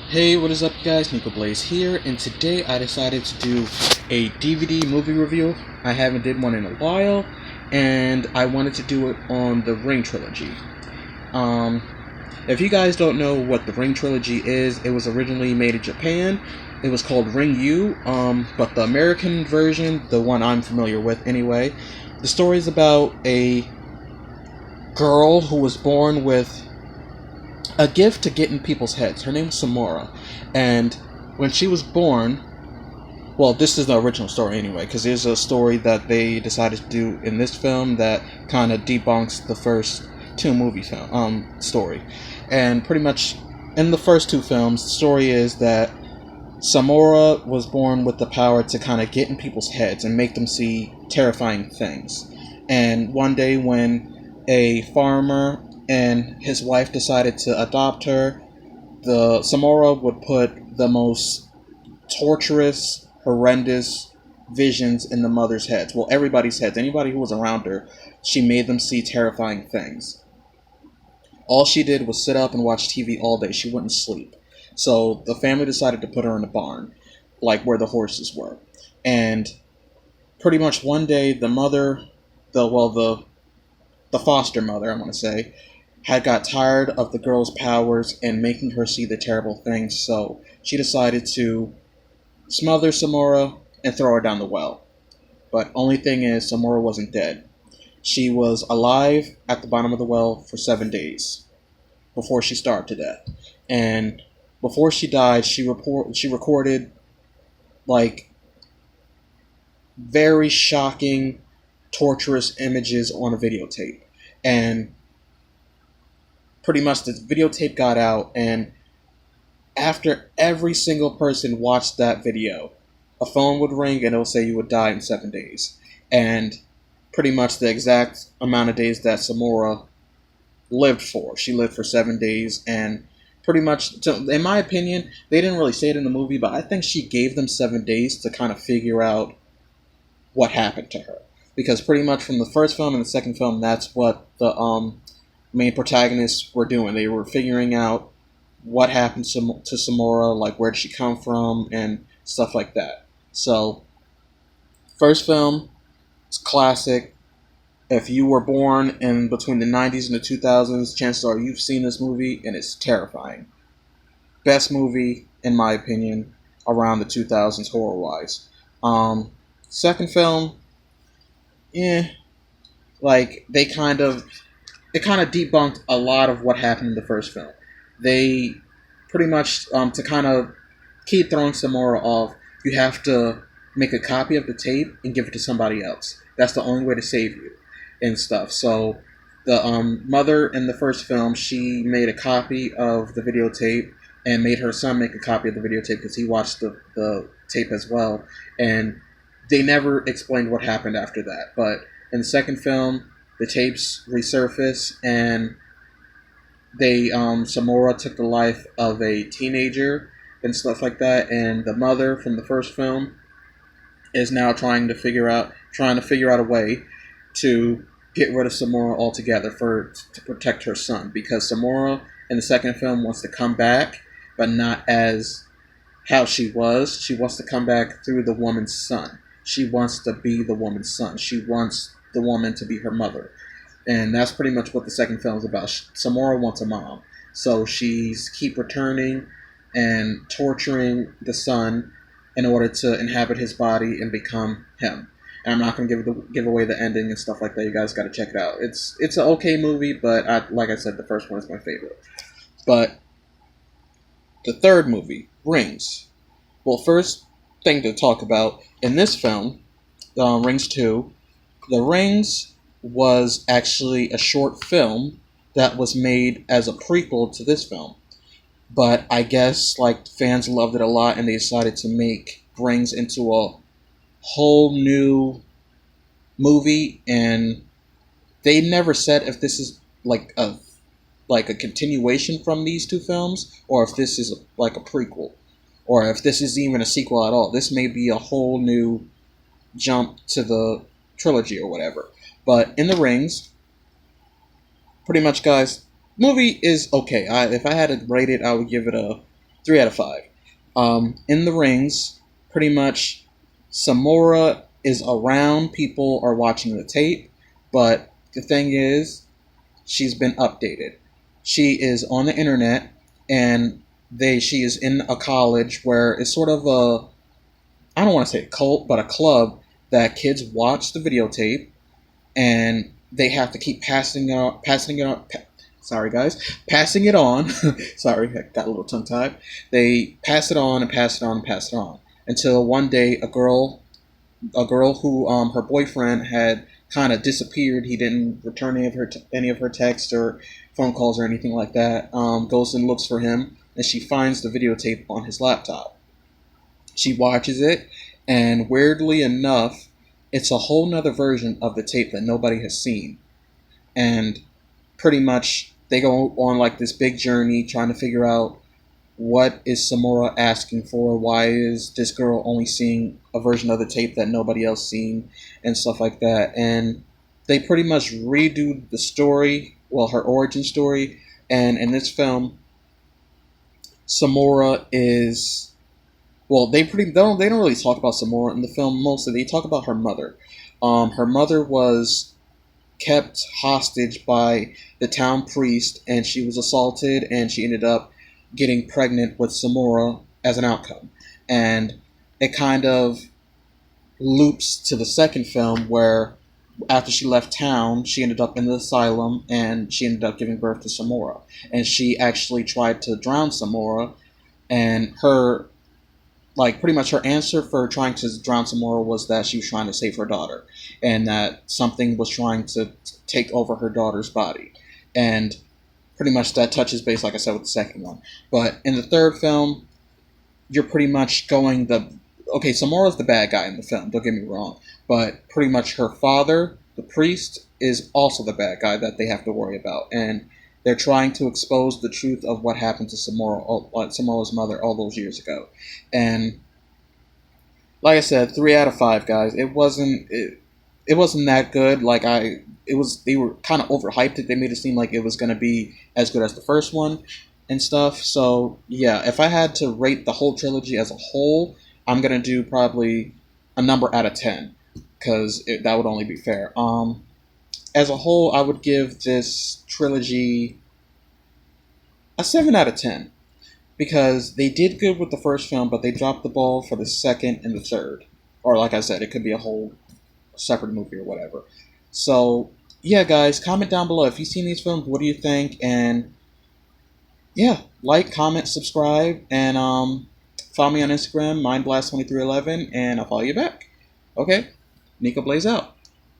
Hey, what is up guys, Nico Blaze here, and today I decided to do a DVD movie review. I haven't did one in a while, and I wanted to do it on the Ring Trilogy. Um, if you guys don't know what the Ring Trilogy is, it was originally made in Japan. It was called Ring U, but the American version, the one I'm familiar with anyway, the story is about a girl who was born with a gift to get in people's heads. Her name's Samora, and when she was born, well, this is the original story anyway, because there's a story that they decided to do in this film that kind of debunks the first two movie film story. And pretty much in the first two films, the story is that Samora was born with the power to kind of get in people's heads and make them see terrifying things. And one day when a farmer and his wife decided to adopt her, the Samora would put the most torturous, horrendous visions in the mother's heads. Well, everybody's heads. Anybody who was around her, she made them see terrifying things. All she did was sit up and watch TV all day. She wouldn't sleep. So the family decided to put her in a barn, like where the horses were. And pretty much one day, the mother, the foster mother, I want to say, had got tired of the girl's powers and making her see the terrible things, so she decided to smother Samora and throw her down the well. But only thing is, Samora wasn't dead. She was alive at the bottom of the well for 7 days before she starved to death. And before she died, she recorded like very shocking, torturous images on a videotape. And pretty much the videotape got out, and after every single person watched that video, a phone would ring and it'll say you would die in 7 days. And pretty much the exact amount of days that Samora lived for. She lived for 7 days, and pretty much, in my opinion, they didn't really say it in the movie, but I think she gave them 7 days to kind of figure out what happened to her. Because pretty much from the first film and the second film, that's what the main protagonists were doing. They were figuring out what happened to Samora, like where did she come from, and stuff like that. So, first film, it's classic. If you were born in between the 90s and the 2000s, chances are you've seen this movie, and it's terrifying. Best movie, in my opinion, around the 2000s horror-wise. Second film, like it kind of debunked a lot of what happened in the first film. They pretty much, to kind of keep throwing Samora off, you have to make a copy of the tape and give it to somebody else. That's the only way to save you and stuff. So the mother in the first film, she made a copy of the videotape and made her son make a copy of the videotape because he watched the tape as well. And they never explained what happened after that. But in the second film, the tapes resurface, and they Samora took the life of a teenager and stuff like that. And the mother from the first film is now trying to figure out a way to get rid of Samora altogether to protect her son, because Samora in the second film wants to come back, but not as how she was. She wants to come back through the woman's son. She wants to be the woman's son. She wants the woman to be her mother. And that's pretty much what the second film is about. Samora wants a mom. So she's keep returning and torturing the son in order to inhabit his body and become him. And I'm not going to give away the ending and stuff like that. You guys got to check it out. It's an okay movie, but like I said, the first one is my favorite. But the third movie, Rings. Well, first thing to talk about in this film, Rings 2, The Rings was actually a short film that was made as a prequel to this film. But I guess like fans loved it a lot, and they decided to make Rings into a whole new movie, and they never said if this is like a continuation from these two films, or if this is like a prequel, or if this is even a sequel at all. This may be a whole new jump to the trilogy or whatever. But in The Rings, pretty much, guys, movie is okay. If I had to rate it, I would give it a 3 out of 5. In the rings, pretty much Samora is around, people are watching the tape, but the thing is, she's been updated. She is on the internet, and she is in a college where it's sort of a, I don't want to say a cult, but a club that kids watch the videotape, and they have to keep sorry guys, passing it on. Sorry, I got a little tongue tied. They pass it on and pass it on and pass it on until one day a girl who her boyfriend had kind of disappeared. He didn't return any of her texts or phone calls or anything like that. Goes and looks for him, and she finds the videotape on his laptop. She watches it, and weirdly enough, it's a whole nother version of the tape that nobody has seen. And pretty much they go on like this big journey trying to figure out what is Samora asking for, why is this girl only seeing a version of the tape that nobody else seen, and stuff like that. And they pretty much redo the story, well, her origin story. And in this film, Samora is, well, they don't really talk about Samora in the film. Mostly they talk about her mother. Her mother was kept hostage by the town priest, and she was assaulted, and she ended up getting pregnant with Samora as an outcome. And it kind of loops to the second film where after she left town, she ended up in the asylum, and she ended up giving birth to Samora. And she actually tried to drown Samora, and her, like, pretty much her answer for trying to drown Samora was that she was trying to save her daughter, and that something was trying to take over her daughter's body. And pretty much that touches base, like I said, with the second one. But in the third film, you're pretty much going the, okay, Samora's the bad guy in the film, don't get me wrong, but pretty much her father, the priest, is also the bad guy that they have to worry about. And they're trying to expose the truth of what happened to Samora's mother all those years ago. And like I said, 3 out of 5, guys. It wasn't that good. They were kind of overhyped it. They made it seem like it was going to be as good as the first one and stuff. So yeah, if I had to rate the whole trilogy as a whole, I'm gonna do probably a number out of 10, because that would only be fair. As a whole, I would give this trilogy a 7 out of 10, because they did good with the first film, but they dropped the ball for the second and the third. Or like I said, it could be a whole separate movie or whatever. So yeah, guys, comment down below if you've seen these films. What do you think? And yeah, like, comment, subscribe, and follow me on Instagram, mindblast2311, and I'll follow you back. Okay, Nico Blaze out.